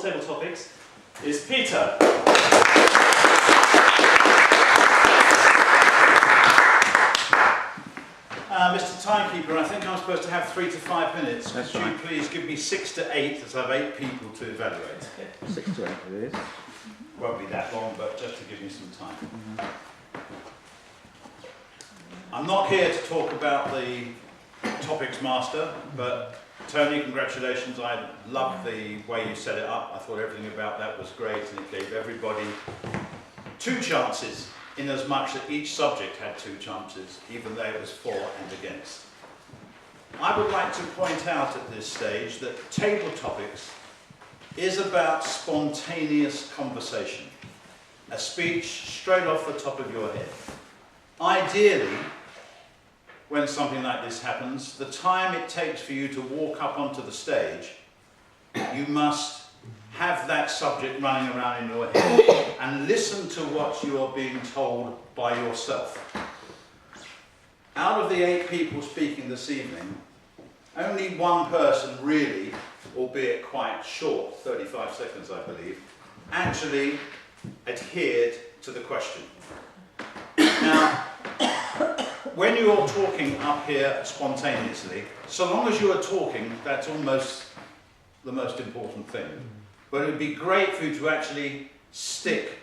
Table Topics is Peter. Mr. Timekeeper, I think I'm supposed to have 3 to 5 minutes. Could you please give me 6 to 8, as I have 8 people to evaluate? 6 to 8 it is. Won't be that long, but just to give me some time. I'm not here to talk about the Topics Master, but Tony, congratulations. I loved the way you set it up. I thought everything about that was great, and it gave everybody 2 chances, in as much that each subject had 2 chances, even though it was for and against. I would like to point out at this stage that Table Topics is about spontaneous conversation, a speech straight off the top of your head. Ideally, when something like this happens, the time it takes for you to walk up onto the stage, you must have that subject running around in your head and listen to what you are being told by yourself. Out of the 8 people speaking this evening, only one person really, albeit quite short, 35 seconds I believe, actually adhered to the question. Now, when you're talking up here spontaneously, so long as you are talking, that's almost the most important thing. But it would be great for you to actually stick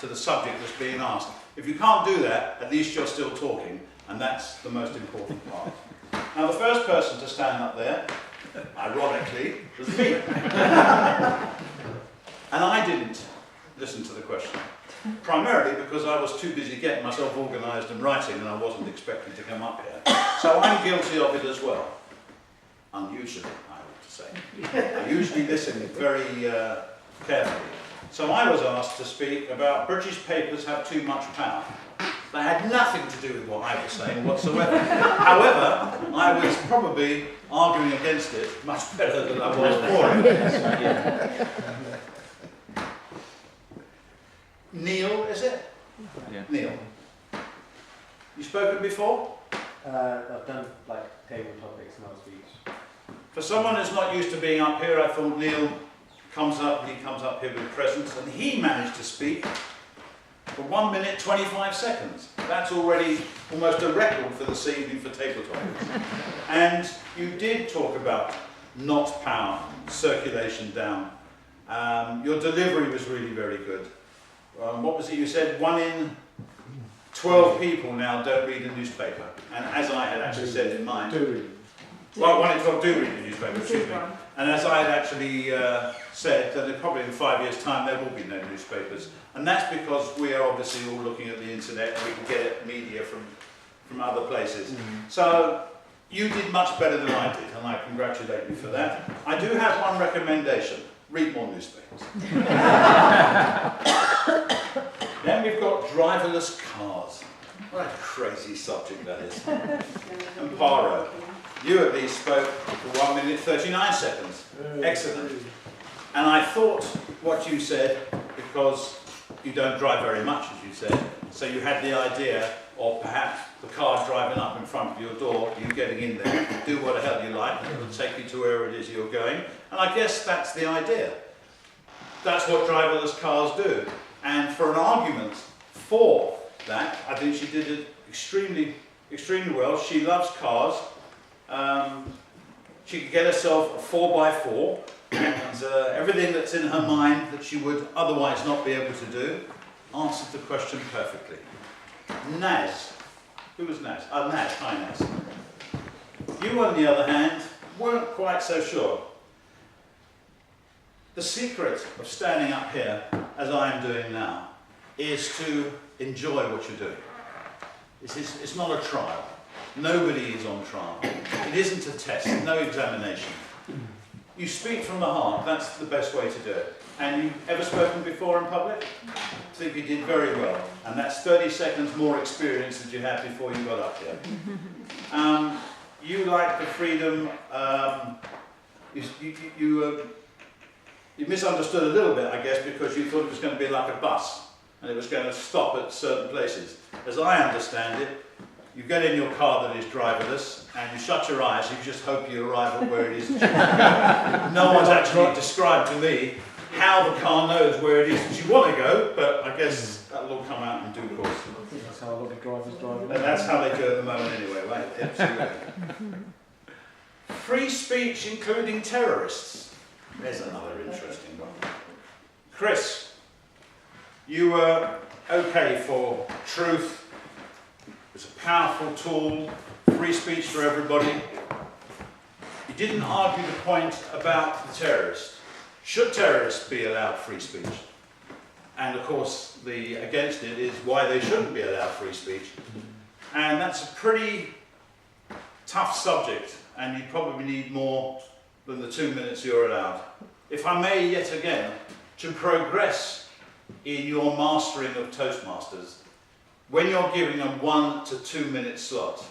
to the subject that's being asked. If you can't do that, at least you're still talking, and that's the most important part. Now, the first person to stand up there, ironically, was me. And I didn't listen to the question. Primarily because I was too busy getting myself organised and writing, and I wasn't expecting to come up here. So I'm guilty of it as well. Unusually, I ought to say. I usually listen very carefully. So I was asked to speak about British papers have too much power. That had nothing to do with what I was saying whatsoever. However, I was probably arguing against it much better than I was for it. Neil, is it? Yeah. Neil. You spoken before? I've done like table topics, not a speech. For someone who's not used to being up here, I thought Neil comes up here with presence, and he managed to speak for 1 minute 25 seconds. That's already almost a record for this evening for table topics. And you did talk about not power, circulation down. Your delivery was really very good. What was it you said? 1 in 12 people now don't read a newspaper. And as I had actually said in mine, well, 1 in 12 do read the newspaper, excuse me. And as I had actually said, that probably in 5 years' time there will be no newspapers. And that's because we are obviously all looking at the internet, and we can get media from other places. So you did much better than I did, and I congratulate you for that. I do have one recommendation. Read more newspapers. Then we've got driverless cars. What a crazy subject that is. And Paro, you at least spoke for 1 minute 39 seconds. Excellent. And I thought what you said, because you don't drive very much, as you said, so you had the idea of perhaps the car driving up in front of your door, you getting in there, do what the hell you like, and it will take you to wherever it is you're going. And I guess that's the idea. That's what driverless cars do. And for an argument for that, I think she did it extremely well. She loves cars. She could get herself a 4x4, and everything that's in her mind that she would otherwise not be able to do, answered the question perfectly. Naz. Who was Naz? Oh, Naz. Hi, Naz. You, on the other hand, weren't quite so sure. The secret of standing up here, as I am doing now, is to enjoy what you're doing. It's not a trial. Nobody is on trial. It isn't a test, no examination. You speak from the heart, that's the best way to do it. And you've ever spoken before in public? I think you did very well. And that's 30 seconds more experience than you had before you got up here. You like the freedom, you misunderstood a little bit, I guess, because you thought it was going to be like a bus and it was going to stop at certain places. As I understand it, you get in your car that is driverless and you shut your eyes, you just hope you arrive at where it is that you want to go. No one's actually described to me how the car knows where it is that you want to go, but I guess that'll all come out in due course. That's how a lot of drivers drive. And that's how they do it at the moment anyway, right? Absolutely. Free speech including terrorists. There's another interesting one. Chris, you were okay for truth. It's a powerful tool, free speech for everybody. You didn't argue the point about the terrorist. Should terrorists be allowed free speech? And of course, the against it is why they shouldn't be allowed free speech. And that's a pretty tough subject, and you probably need more than the 2 minutes you're allowed. If I may, yet again, to progress in your mastering of Toastmasters, when you're giving a 1 to 2 minute slot,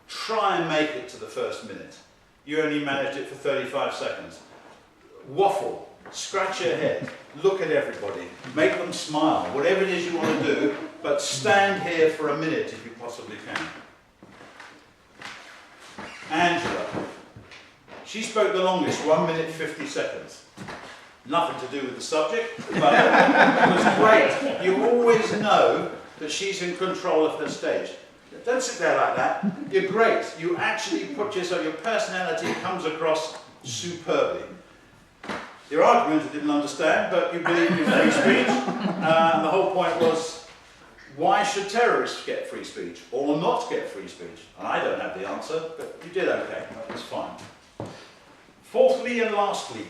try and make it to the first minute. You only managed it for 35 seconds. Waffle, scratch your head, look at everybody, make them smile, whatever it is you want to do, but stand here for a minute if you possibly can. Angela, she spoke the longest, 1 minute 50 seconds. Nothing to do with the subject, but it was great. You always know that she's in control of her stage. Don't sit there like that. You're great. You actually put yourself, your personality comes across superbly. Your argument I didn't understand, but you believe in free speech. And the whole point was, why should terrorists get free speech or not get free speech? And I don't have the answer, but you did okay. That was fine. Fourthly and lastly,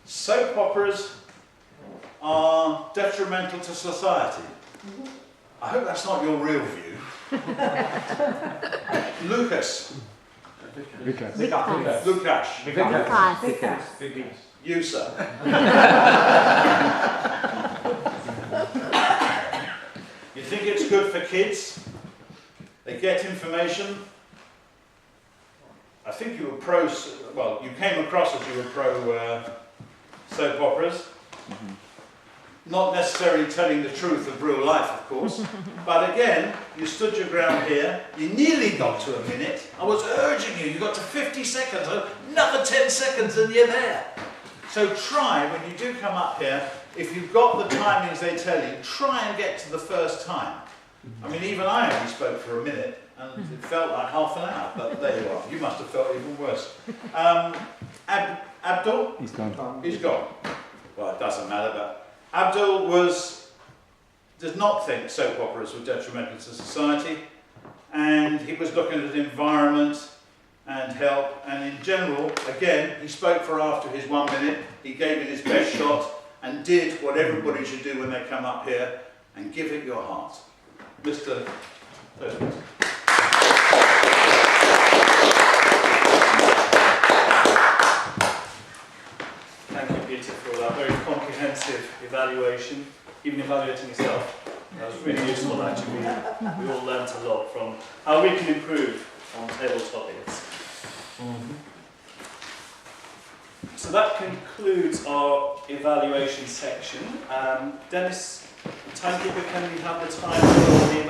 soap operas are detrimental to society. I hope that's not your real view. Lucas. Lukash. You, sir. You think it's good for kids? They get information. I think you were pro, well, you came across as you were pro soap operas. Not necessarily telling the truth of real life, of course. But again, you stood your ground here. You nearly got to a minute. I was urging you. You got to 50 seconds. Another 10 seconds and you're there. So try, when you do come up here, if you've got the timings they tell you, try and get to the first time. I mean, even I only spoke for a minute, and it felt like half an hour, but there you are. You must have felt even worse. Abdul? He's gone. He's gone. Well, it doesn't matter, but Abdul does not think soap operas were detrimental to society, and he was looking at the environment and health, and in general, again, he spoke for after his 1 minute, he gave it his best shot, and did what everybody should do when they come up here, and give it your heart. Mr. President. Thank you, Peter, for that very comprehensive evaluation, even evaluating yourself. That was really useful, actually. We all learnt a lot from how we can improve on table topics. So that concludes our evaluation section. Dennis, timekeeper, can we have the time for the evaluation?